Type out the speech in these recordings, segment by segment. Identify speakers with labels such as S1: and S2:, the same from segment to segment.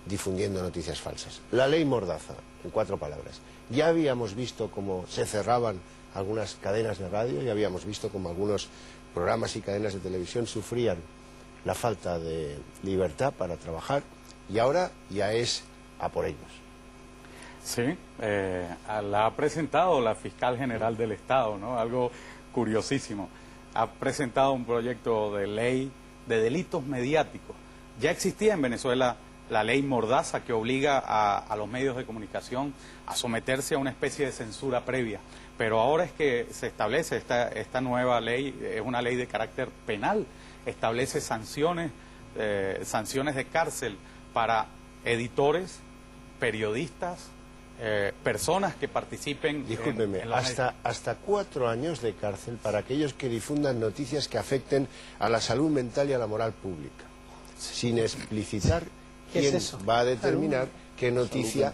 S1: difundiendo noticias falsas. La ley Mordaza, en 4 palabras. Ya habíamos visto cómo se cerraban algunas cadenas de radio, ya habíamos visto cómo algunos programas y cadenas de televisión sufrían la falta de libertad para trabajar, y ahora ya es a por ellos.
S2: Sí, la ha presentado la fiscal general del Estado, ¿no? Algo curiosísimo. Ha presentado un proyecto de ley de delitos mediáticos. Ya existía en Venezuela la ley Mordaza, que obliga a los medios de comunicación a someterse a una especie de censura previa. Pero ahora es que se establece esta nueva ley, es una ley de carácter penal, establece sanciones de cárcel para editores, periodistas, personas que participen.
S1: Discúlpeme, hasta 4 años de cárcel para aquellos que difundan noticias que afecten a la salud mental y a la moral pública, sin explicitar quién va a determinar qué noticia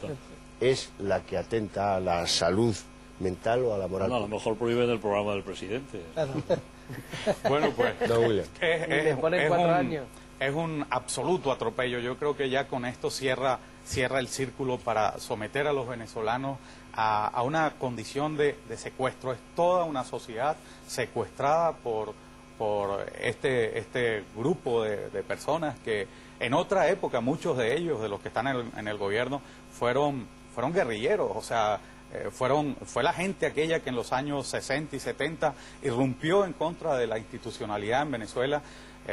S1: es la que atenta a la salud mental o a la moral pública.
S3: A lo mejor prohíben el programa del presidente.
S2: Bueno, pues
S4: años.
S2: Es un absoluto atropello. Yo creo que ya con esto cierra el círculo para someter a los venezolanos a una condición de secuestro. Es toda una sociedad secuestrada por este grupo de personas que en otra época, muchos de ellos, de los que están en el gobierno, fueron guerrilleros. O sea, fue la gente aquella que en los años 60 y 70 irrumpió en contra de la institucionalidad en Venezuela.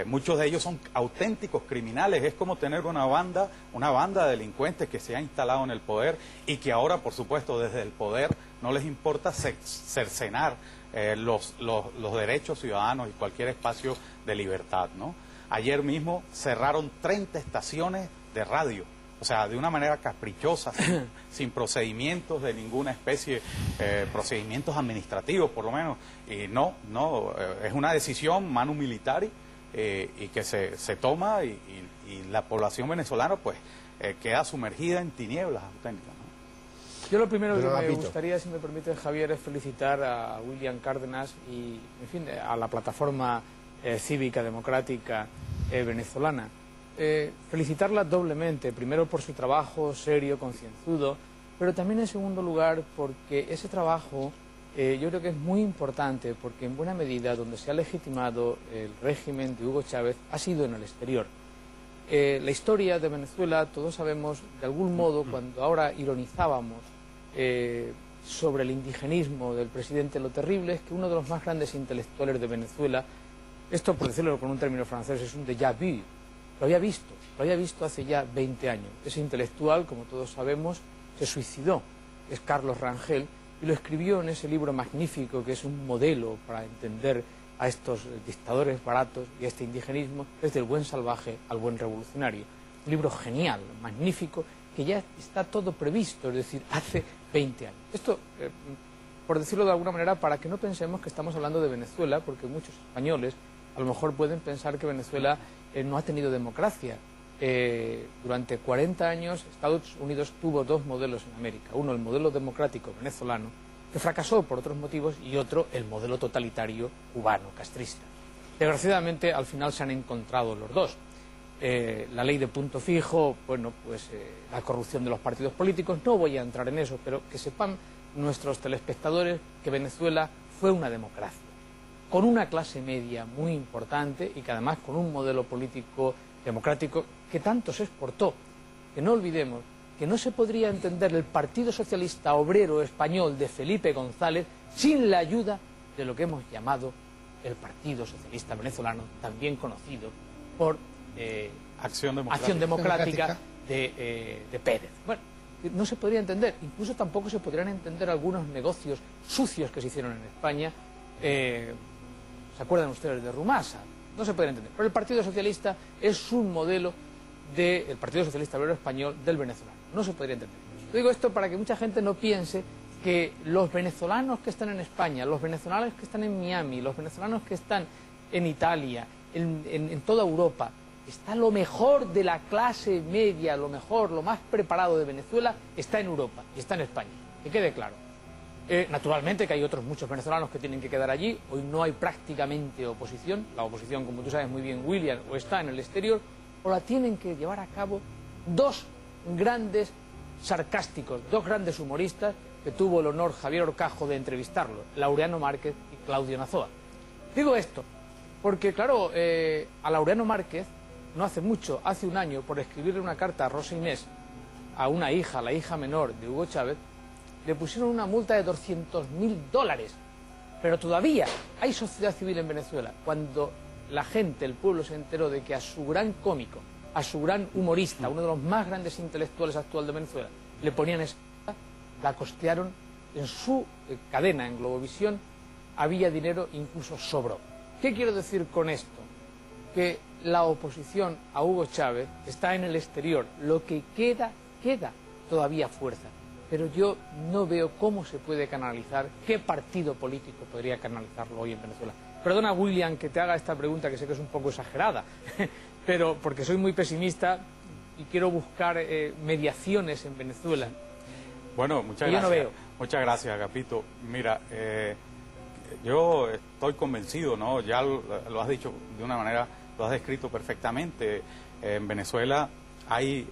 S2: Muchos de ellos son auténticos criminales. Es como tener una banda de delincuentes que se ha instalado en el poder y que ahora, por supuesto, desde el poder no les importa cercenar los derechos ciudadanos y cualquier espacio de libertad, ¿no? Ayer mismo cerraron 30 estaciones de radio, o sea, de una manera caprichosa, sin procedimientos de ninguna especie, procedimientos administrativos por lo menos, y es una decisión manu militari, y que se toma y la población venezolana pues queda sumergida en tinieblas auténticas, ¿no?
S4: Yo lo primero que me gustaría, si me permite, Javier, es felicitar a William Cárdenas y, en fin, a la plataforma cívica democrática venezolana. Felicitarla doblemente, primero por su trabajo serio, concienzudo, pero también en segundo lugar porque ese trabajo yo creo que es muy importante, porque en buena medida donde se ha legitimado el régimen de Hugo Chávez ha sido en el exterior. La historia de Venezuela, todos sabemos, de algún modo, cuando ahora ironizábamos sobre el indigenismo del presidente, lo terrible es que uno de los más grandes intelectuales de Venezuela, esto por decirlo con un término francés, es un déjà vu, lo había visto hace ya 20 años. Ese intelectual, como todos sabemos, se suicidó, es Carlos Rangel, y lo escribió en ese libro magnífico que es un modelo para entender a estos dictadores baratos y a este indigenismo, desde el buen salvaje al buen revolucionario. Un libro genial, magnífico, que ya está todo previsto, es decir, hace 20 años. Esto, por decirlo de alguna manera, para que no pensemos que estamos hablando de Venezuela, porque muchos españoles a lo mejor pueden pensar que Venezuela no ha tenido democracia. Durante 40 años Estados Unidos tuvo 2 modelos en América. Uno, el modelo democrático venezolano, que fracasó por otros motivos, y otro, el modelo totalitario cubano, castrista. Desgraciadamente, al final se han encontrado los dos. La ley de punto fijo, bueno, pues la corrupción de los partidos políticos, no voy a entrar en eso, pero que sepan nuestros telespectadores que Venezuela fue una democracia, con una clase media muy importante y que además con un modelo político democrático que tanto se exportó, que no olvidemos que no se podría entender el Partido Socialista Obrero Español de Felipe González sin la ayuda de lo que hemos llamado el Partido Socialista Venezolano, también conocido por
S2: Acción
S4: Democrática de Pérez. Bueno, no se podría entender, incluso tampoco se podrían entender algunos negocios sucios que se hicieron en España. ¿Se acuerdan ustedes de Rumasa? No se puede entender. Pero el Partido Socialista es un modelo del Partido Socialista Obrero Español del venezolano. No se podría entender. Yo digo esto para que mucha gente no piense que los venezolanos que están en España, los venezolanos que están en Miami, los venezolanos que están en Italia, en toda Europa, está lo mejor de la clase media, lo mejor, lo más preparado de Venezuela, está en Europa y está en España. Que quede claro. Naturalmente que hay otros muchos venezolanos que tienen que quedar allí. Hoy no hay prácticamente oposición. La oposición, como tú sabes muy bien, William, o está en el exterior o la tienen que llevar a cabo dos grandes sarcásticos, dos grandes humoristas que tuvo el honor Javier Horcajo de entrevistarlo, Laureano Márquez y Claudio Nazoa. Digo esto porque, claro, a Laureano Márquez, no hace mucho, hace un año, por escribirle una carta a Rosa Inés, a una hija, la hija menor de Hugo Chávez, le pusieron una multa de $200.000. Pero todavía hay sociedad civil en Venezuela. Cuando la gente, el pueblo, se enteró de que a su gran cómico, a su gran humorista, uno de los más grandes intelectuales actuales de Venezuela, le ponían esa, la costearon en su cadena, en Globovisión, había dinero, incluso sobró. ¿Qué quiero decir con esto? Que la oposición a Hugo Chávez está en el exterior. Lo que queda todavía fuerza. Pero yo no veo cómo se puede canalizar, qué partido político podría canalizarlo hoy en Venezuela. Perdona, William, que te haga esta pregunta, que sé que es un poco exagerada, pero porque soy muy pesimista y quiero buscar mediaciones en Venezuela.
S2: Bueno, muchas gracias.
S4: Yo no veo.
S2: Muchas gracias, Agapito. Mira, yo estoy convencido, ¿no? Ya lo has dicho de una manera, lo has descrito perfectamente. En Venezuela hay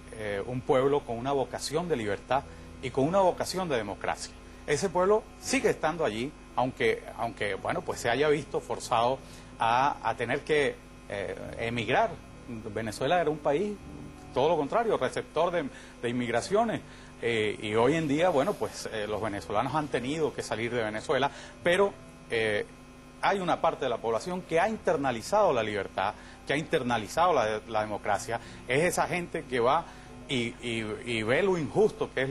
S2: un pueblo con una vocación de libertad y con una vocación de democracia. Ese pueblo sigue estando allí, aunque bueno, pues se haya visto forzado a tener que emigrar. Venezuela era un país, todo lo contrario, receptor de inmigraciones. Y hoy en día, bueno, pues los venezolanos han tenido que salir de Venezuela, pero hay una parte de la población que ha internalizado la libertad, que ha internalizado la democracia. Es esa gente que va y ve lo injusto que es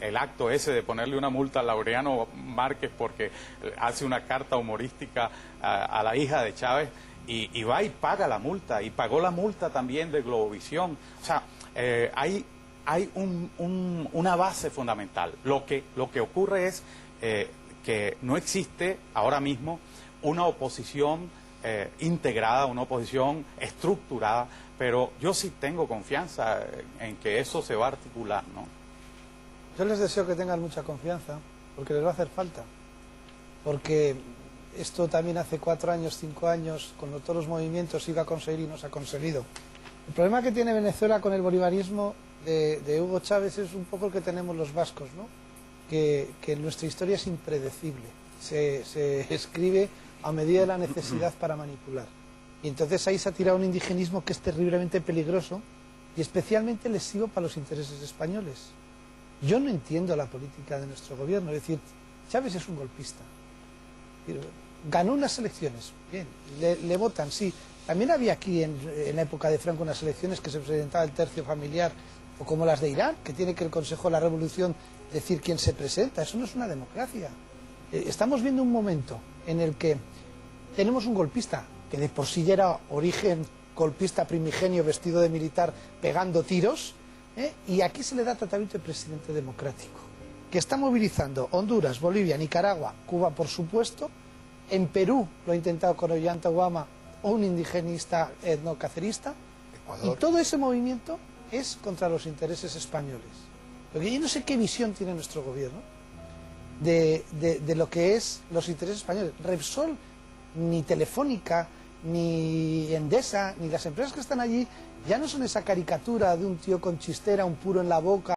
S2: el acto ese de ponerle una multa a Laureano Márquez porque hace una carta humorística a la hija de Chávez y va y paga la multa, y pagó la multa también de Globovisión. O sea, hay una base fundamental. Lo que ocurre es que no existe ahora mismo una oposición integrada, una oposición estructurada, pero yo sí tengo confianza en que eso se va a articular, ¿no?
S5: Yo les deseo que tengan mucha confianza, porque les va a hacer falta, porque esto también hace 4 años, 5 años, con todos los movimientos iba a conseguir y no se ha conseguido. El problema que tiene Venezuela con el bolivarismo de Hugo Chávez es un poco el que tenemos los vascos, ¿no? Que nuestra historia es impredecible, se escribe a medida de la necesidad para manipular. Y entonces ahí se ha tirado un indigenismo que es terriblemente peligroso y especialmente lesivo para los intereses españoles. Yo no entiendo la política de nuestro gobierno, es decir, Chávez es un golpista. Ganó unas elecciones, bien, le votan, sí. También había aquí en la época de Franco unas elecciones que se presentaba el tercio familiar, o como las de Irán, que tiene que el Consejo de la Revolución decir quién se presenta. Eso no es una democracia. Estamos viendo un momento en el que tenemos un golpista que de por sí ya era origen golpista primigenio, vestido de militar, pegando tiros, y aquí se le da tratamiento de presidente democrático, que está movilizando Honduras, Bolivia, Nicaragua, Cuba, por supuesto. En Perú lo ha intentado con Ollanta Humala, un indigenista etnocacerista, Ecuador. Y todo ese movimiento es contra los intereses españoles. Porque yo no sé qué visión tiene nuestro gobierno de lo que es los intereses españoles. Repsol, ni Telefónica, ni Endesa, ni las empresas que están allí, ya no son esa caricatura de un tío con chistera, un puro en la boca,